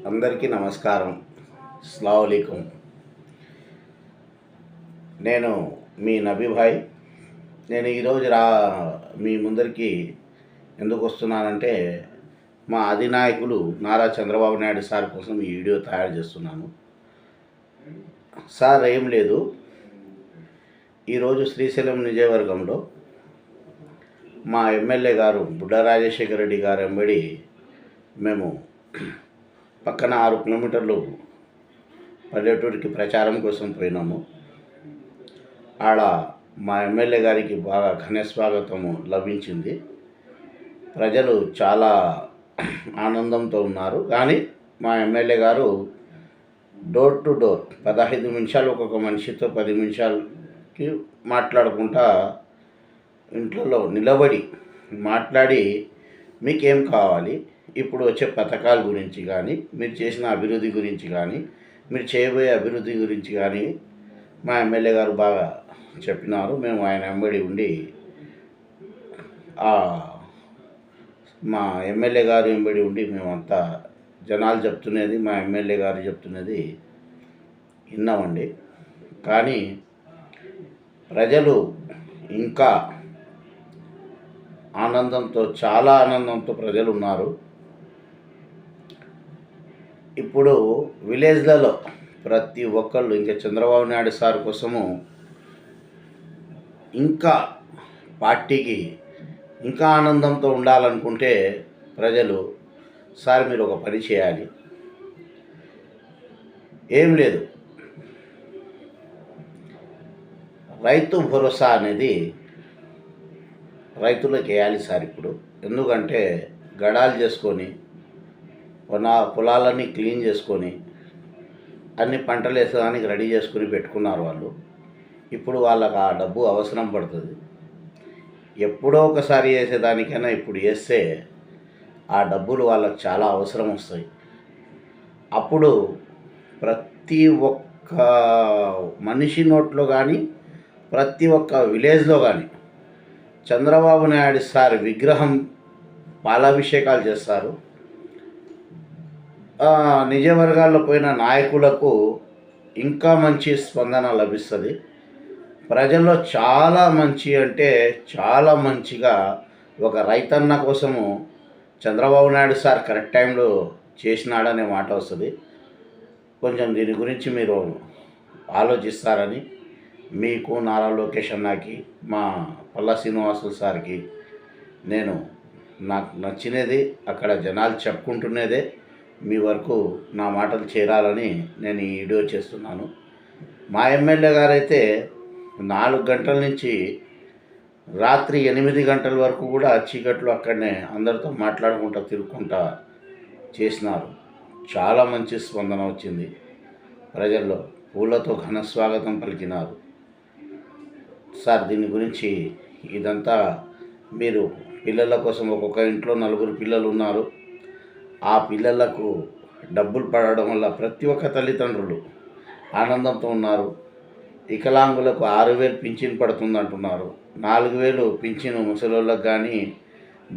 అందరికీ నమస్కారం. అస్సలాము అలైకుం. నేను మీ నబీభాయ్. నేను ఈరోజు మీ ముందరికి ఎందుకు వస్తున్నానంటే, మా అధినాయకులు నారా చంద్రబాబు నాయుడు సార్ కోసం ఈ వీడియో తయారు చేస్తున్నాను. సార్ ఏం లేదు, ఈరోజు శ్రీశైలం నియోజకవర్గంలో మా ఎమ్మెల్యే గారు బుడ్డ రాజశేఖర రెడ్డి గారు వెంబడి మేము పక్కన 6 కిలోమీటర్లు పల్లెటూరికి ప్రచారం కోసం పోయినాము. ఆడ మా ఎమ్మెల్యే గారికి బాగా ఘన స్వాగతము లభించింది. ప్రజలు చాలా ఆనందంతో ఉన్నారు. కానీ మా ఎమ్మెల్యే గారు డోర్ టు డోర్ 15 నిమిషాలు ఒక్కొక్క మనిషితో 10 నిమిషాలకి మాట్లాడుకుంటా ఇంట్లో నిలబడి మాట్లాడి, మీకేం కావాలి, ఇప్పుడు వచ్చే పథకాల గురించి కానీ, మీరు చేసిన అభివృద్ధి గురించి కానీ, మీరు చేయబోయే అభివృద్ధి గురించి కానీ మా ఎమ్మెల్యే గారు బాగా చెప్పినారు. మేము ఆయన వెంబడి ఉండి మా ఎమ్మెల్యే గారు వెంబడి ఉండి మేమంతా జనాలు చెప్తున్నది, మా ఎమ్మెల్యే గారు చెప్తున్నది విన్నామండి. కానీ ప్రజలు ఇంకా ఆనందంతో, చాలా ఆనందంతో ప్రజలు ఉన్నారు. ఇప్పుడు విలేజ్లలో ప్రతి ఒక్కళ్ళు ఇంకా చంద్రబాబు నాయుడు సార్ కోసము, ఇంకా పార్టీకి ఇంకా ఆనందంతో ఉండాలనుకుంటే ప్రజలు, సార్ మీరు ఒక పని చేయాలి, ఏం లేదు, రైతు భరోసా అనేది రైతులకు వేయాలి సార్ ఇప్పుడు. ఎందుకంటే గడాలు చేసుకొని పొలాలన్నీ క్లీన్ చేసుకొని అన్ని పంటలు వేసేదానికి రెడీ చేసుకుని పెట్టుకున్నారు వాళ్ళు. ఇప్పుడు వాళ్ళకి ఆ డబ్బు అవసరం పడుతుంది. ఎప్పుడో ఒకసారి వేసేదానికైనా ఇప్పుడు వేస్తే ఆ డబ్బులు వాళ్ళకి చాలా అవసరం వస్తాయి. అప్పుడు ప్రతి ఒక్క మనిషి నోట్లో కానీ, ప్రతి ఒక్క విలేజ్లో కానీ చంద్రబాబు నాయుడు సార్ విగ్రహం పాలాభిషేకాలు చేస్తారు. నిజవర్గాల్లో పోయిన నాయకులకు ఇంకా మంచి స్పందన లభిస్తుంది. ప్రజల్లో చాలా మంచి అంటే చాలా మంచిగా ఒక రైతన్న కోసము చంద్రబాబు నాయుడు సార్ కరెక్ట్ టైంలో చేసినాడనే మాట వస్తుంది. కొంచెం దీని గురించి మీరు ఆలోచిస్తారని మీకు, నారా లోకేష్ అన్నకి, మా పల్లా శ్రీనివాసులు సార్కి నేను నాకు నచ్చినది అక్కడ జనాలు చెప్పుకుంటున్నదే మీ వరకు నా మాటలు చేరాలని నేను ఈ వీడియో చేస్తున్నాను. మా ఎమ్మెల్యే గారైతే 4 గంటల నుంచి రాత్రి 8 గంటల వరకు కూడా చీకట్లో అక్కడనే అందరితో మాట్లాడుకుంటా తిరుగుకుంటా చేసినారు. చాలా మంచి స్పందన వచ్చింది. ప్రజల్లో పూలతో ఘన స్వాగతం పలికినారు. సార్ దీని గురించి ఇదంతా మీరు పిల్లల కోసం, ఒక్కొక్క ఇంట్లో 4 పిల్లలు ఉన్నారు, ఆ పిల్లలకు డబ్బులు పడడం వల్ల ప్రతి ఒక్క తల్లిదండ్రులు ఆనందంతో ఉన్నారు. వికలాంగులకు 6,000 పింఛన్ పడుతుంది అంటున్నారు. 4,000 పింఛను ముసలోళ్ళకి కానీ,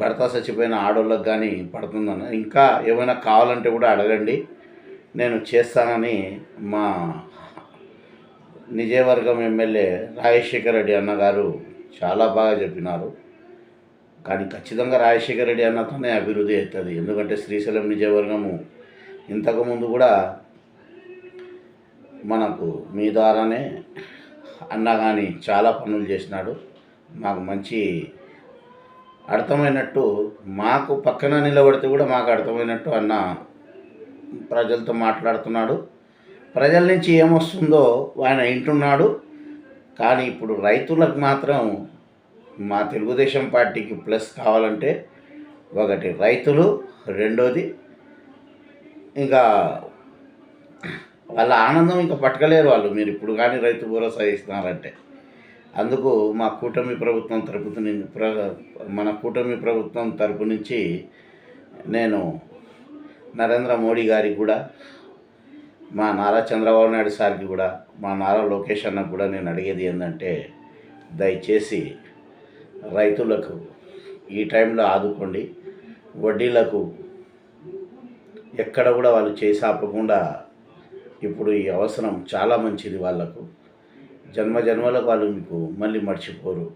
భర్త చచ్చిపోయిన ఆడోళ్ళకి కానీ పడుతుందని. ఇంకా ఏమైనా కావాలంటే కూడా అడగండి, నేను చేస్తానని మా నిజవర్గం ఎమ్మెల్యే రాజశేఖర రెడ్డి అన్నగారు చాలా బాగా చెప్పినారు. కానీ ఖచ్చితంగా రాజశేఖర రెడ్డి అన్నతోనే అభివృద్ధి అవుతుంది. ఎందుకంటే శ్రీశైలం నిజవర్గము ఇంతకుముందు కూడా మనకు మీ ద్వారానే అన్న కానీ చాలా పనులు చేసినాడు. మాకు మంచి అర్థమైనట్టు, మాకు పక్కన నిలబడితే కూడా మాకు అర్థమైనట్టు అన్న ప్రజలతో మాట్లాడుతున్నాడు. ప్రజల నుంచి ఏమొస్తుందో ఆయన వింటున్నాడు. కానీ ఇప్పుడు రైతులకు మాత్రం మా తెలుగుదేశం పార్టీకి ప్లస్ కావాలంటే ఒకటి రైతులు, రెండోది ఇంకా వాళ్ళ ఆనందం ఇంకా పట్టుకలేరు వాళ్ళు. మీరు ఇప్పుడు కానీ రైతు భరోసా ఇస్తున్నారంటే అందుకు మా కూటమి ప్రభుత్వం మన కూటమి ప్రభుత్వం తరపు నుంచి నేను నరేంద్ర మోడీ గారికి కూడా, మా నారా చంద్రబాబు నాయుడు సార్కి కూడా, మా నారా లోకేష్ అన్నకు కూడా నేను అడిగేది ఏంటంటే, దయచేసి రైతులకు ఈ టైంలో ఆదుకోండి. వడ్డీలకు ఎక్కడ కూడా వాళ్ళు చేసి ఆపకుండా ఇప్పుడు ఈ అవసరం చాలా మంచిది వాళ్ళకు. జన్మ జన్మలకు వాళ్ళు మీకు మళ్ళీ మర్చిపోరు.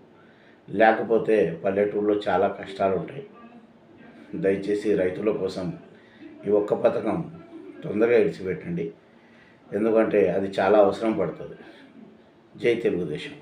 లేకపోతే పల్లెటూరులో చాలా కష్టాలు ఉంటాయి. దయచేసి రైతుల కోసం ఈ ఒక్క పథకం తొందరగా ఇడిచిపెట్టండి. ఎందుకంటే అది చాలా అవసరం పడుతుంది. జై తెలుగుదేశం.